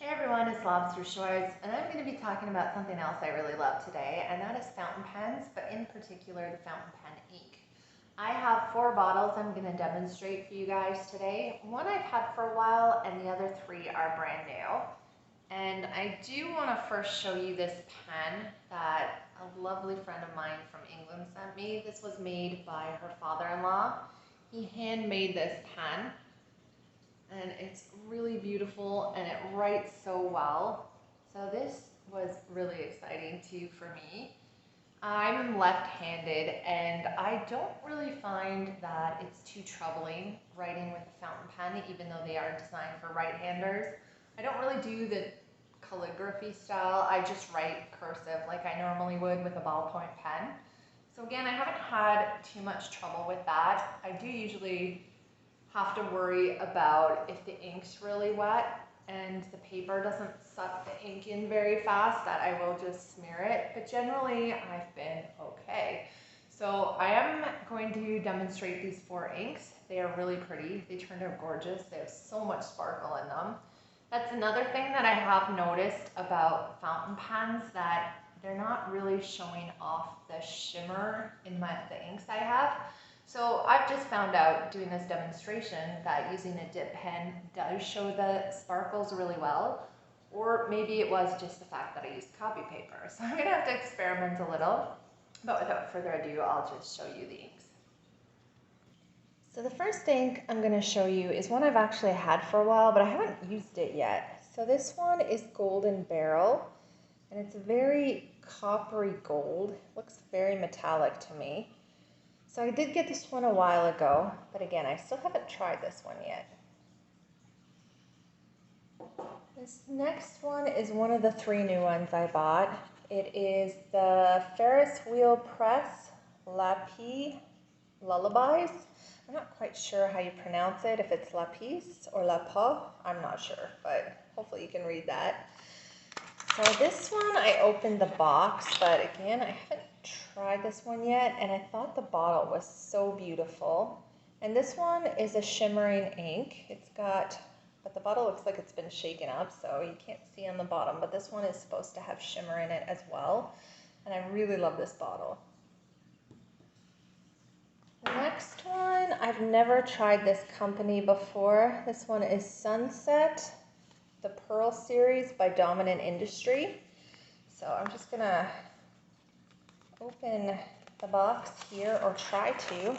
Hey everyone, it's Lobster Shorts, and I'm going to be talking about something else I really love today, and that is fountain pens, but in particular the fountain pen ink. I have 4 bottles I'm going to demonstrate for you guys today. One I've had for a while, and the other 3 are brand new. And I do want to first show you this pen that a lovely friend of mine from England sent me. This was made by her father-in-law. He handmade this pen. And it's really beautiful and it writes so well. So this was really exciting too for me. I'm left-handed and I don't really find that it's too troubling writing with a fountain pen, even though they are designed for right-handers. I don't really do the calligraphy style. I just write cursive like I normally would with a ballpoint pen. So again, I haven't had too much trouble with that. I do usually have to worry about if the ink's really wet and the paper doesn't suck the ink in very fast, that I will just smear it. But generally, I've been okay. So I am going to demonstrate these 4 inks. They are really pretty. They turned out gorgeous. They have so much sparkle in them. That's another thing that I have noticed about fountain pens, that they're not really showing off the shimmer in the inks I have. So I've just found out doing this demonstration that using a dip pen does show the sparkles really well, or maybe it was just the fact that I used copy paper. So I'm gonna have to experiment a little, but without further ado, I'll just show you the inks. So the first ink I'm gonna show you is one I've actually had for a while, but I haven't used it yet. So this one is Golden Beryl, and it's very coppery gold. Looks very metallic to me. So I did get this one a while ago, but again, I still haven't tried this one yet. This next one is one of the 3 new ones I bought. It is the Ferris wheel press Lapis Lullabies. I'm not quite sure how you pronounce it, if it's Lapis or Lapis, I'm not sure, but hopefully you can read that. So this one, I opened the box, but again, I haven't tried this one yet, and I thought the bottle was so beautiful. And this one is a shimmering ink. But the bottle looks like it's been shaken up, so you can't see on the bottom, but this one is supposed to have shimmer in it as well. And I really love this bottle. The next one, I've never tried this company before. This one is Sunset, the Pearl series by Dominant Industry. So I'm just gonna open the box here, or try to.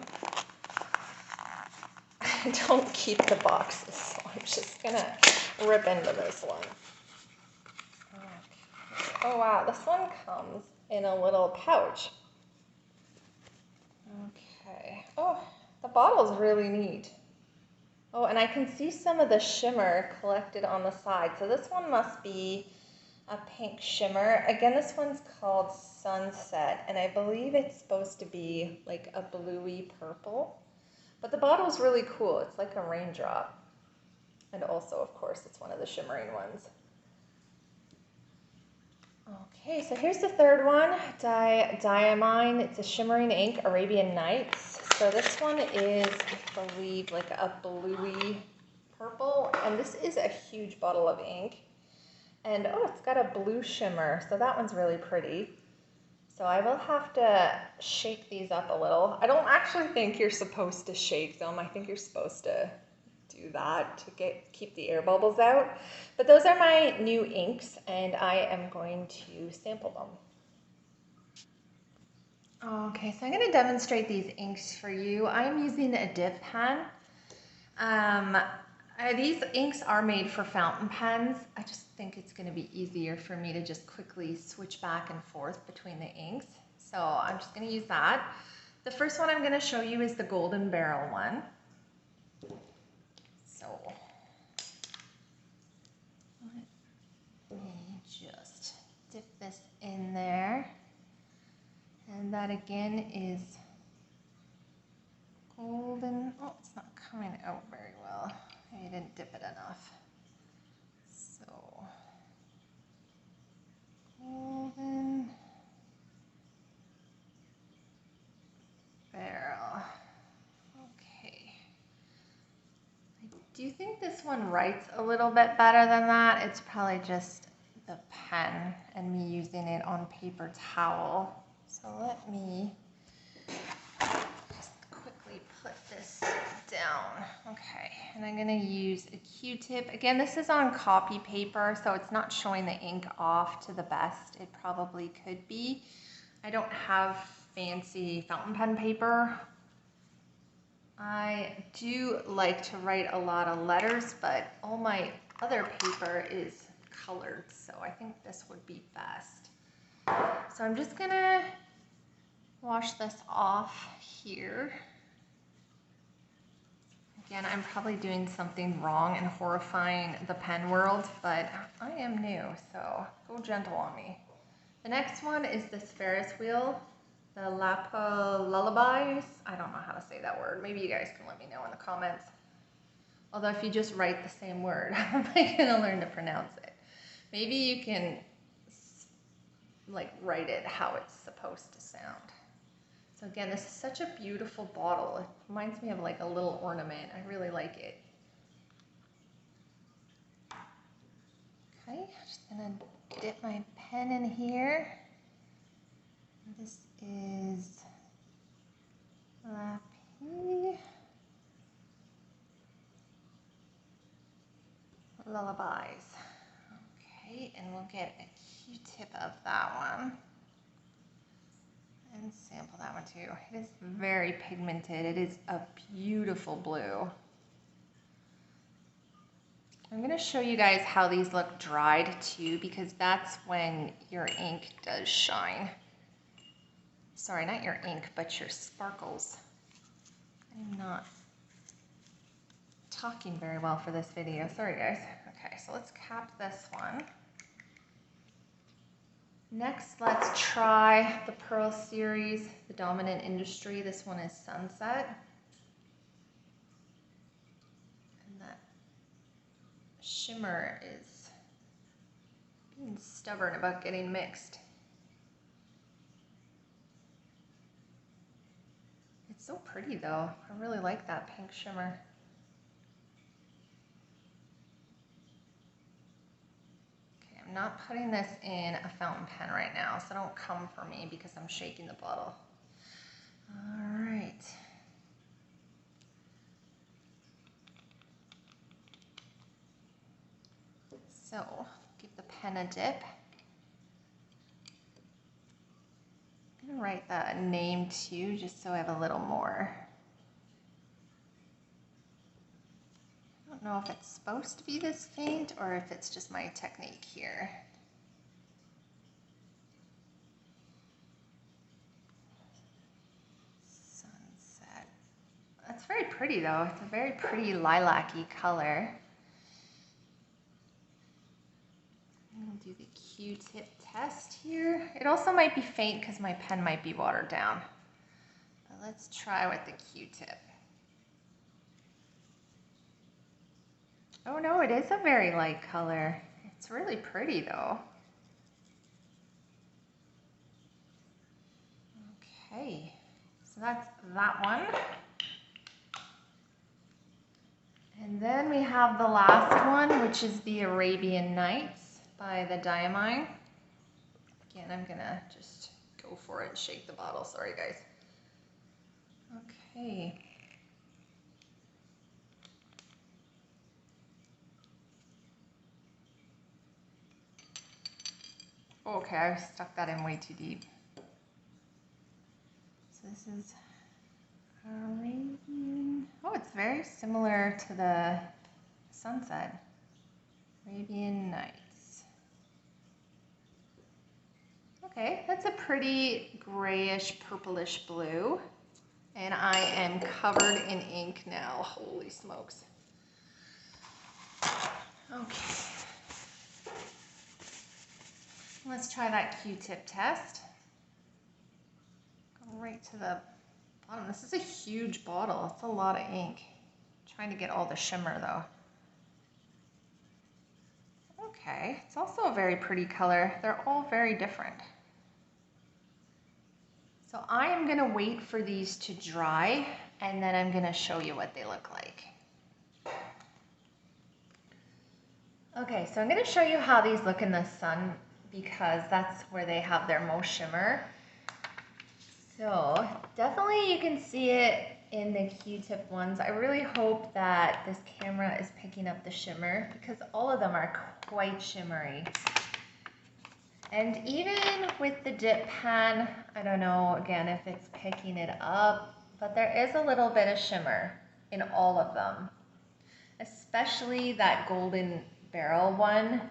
I don't keep the boxes, so I'm just gonna rip into this one. Okay. Oh wow, this one comes in a little pouch. Okay. Oh, the bottle's really neat. Oh, and I can see some of the shimmer collected on the side. So this one must be a pink shimmer. Again, this one's called Sunset, and I believe it's supposed to be like a bluey purple. But the bottle's really cool. It's like a raindrop. And also, of course, it's one of the shimmering ones. Okay, so here's the third one, Diamine. It's a shimmering ink, Arabian Nights. So this one is, I believe, like a bluey purple, and this is a huge bottle of ink. And oh, it's got a blue shimmer, so that one's really pretty. So I will have to shake these up a little. I don't actually think you're supposed to shake them. I think you're supposed to do that to keep the air bubbles out. But those are my new inks, and I am going to sample them. Okay, so I'm going to demonstrate these inks for you. I'm using a dip pen. These inks are made for fountain pens. I just think it's going to be easier for me to just quickly switch back and forth between the inks. So I'm just going to use that. The first one I'm going to show you is the Golden Beryl one. So let me just dip this in there. And that again is golden. Oh, it's not coming out very well. I didn't dip it enough. So, Golden Beryl. Okay. I Do you think this one writes a little bit better than that? It's probably just the pen and me using it on paper towel. So let me just quickly put this down. Okay, and I'm gonna use a Q-tip. Again, this is on copy paper, so it's not showing the ink off to the best it probably could be. I don't have fancy fountain pen paper. I do like to write a lot of letters, but all my other paper is colored, so I think this would be best. So I'm just gonna wash this off here. Again, I'm probably doing something wrong and horrifying the pen world, but I am new, so go gentle on me. The next one is this Ferris wheel. The Lullabies. I don't know how to say that word. Maybe you guys can let me know in the comments. Although if you just write the same word, how am I going to learn to pronounce it? Maybe you can like write it how it's supposed to sound. So again, this is such a beautiful bottle. It reminds me of like a little ornament. I really like it. Okay, just going to dip my pen in here. This is Lapis. Lullabies. Okay, and we'll get a Q-tip of that one. And sample that one too. It is very pigmented. It is a beautiful blue. I'm going to show you guys how these look dried too, because that's when your ink does shine. Sorry, not your ink, but your sparkles. I'm not talking very well for this video. Sorry, guys. Okay, so let's cap this one. Next, let's try the Pearl series, the Dominant Industry. This one is Sunset. And that shimmer is being stubborn about getting mixed. It's so pretty though. I really like that pink shimmer. Okay, I'm not putting this in a fountain pen right now, so don't come for me because I'm shaking the bottle. All right. So, give the pen a dip. I'm gonna write that name too, just so I have a little more. I don't know if it's supposed to be this faint or if it's just my technique here. Sunset. That's very pretty though. It's a very pretty lilac-y color. I'm gonna do the Q-tip test here. It also might be faint because my pen might be watered down. But let's try with the Q-tip. Oh no, it is a very light color. It's really pretty though. Okay, so that's that one. And then we have the last one, which is the Arabian Nights by the Diamine. Again, I'm gonna just go for it and shake the bottle. Sorry, guys. Okay. Okay, I stuck that in way too deep. So this is Arabian. Oh, it's very similar to the Sunset. Arabian Nights. Okay, that's a pretty grayish, purplish blue. And I am covered in ink now. Holy smokes. Okay. Let's try that Q-tip test. Go right to the bottom. This is a huge bottle. It's a lot of ink. I'm trying to get all the shimmer though. Okay, it's also a very pretty color. They're all very different. So I am gonna wait for these to dry and then I'm gonna show you what they look like. Okay, so I'm going to show you how these look in the sun because that's where they have their most shimmer. So definitely you can see it in the Q-tip ones. I really hope that this camera is picking up the shimmer because all of them are quite shimmery. And even with the dip pen, I don't know again if it's picking it up, but there is a little bit of shimmer in all of them. Especially that golden Beryl one.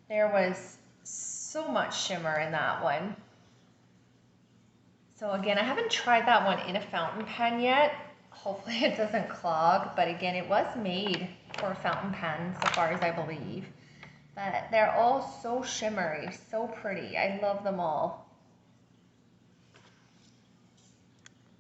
There was so much shimmer in that one. So again, I haven't tried that one in a fountain pen yet. Hopefully it doesn't clog, but again, it was made for a fountain pen, so far as I believe. But they're all so shimmery, so pretty. I love them all.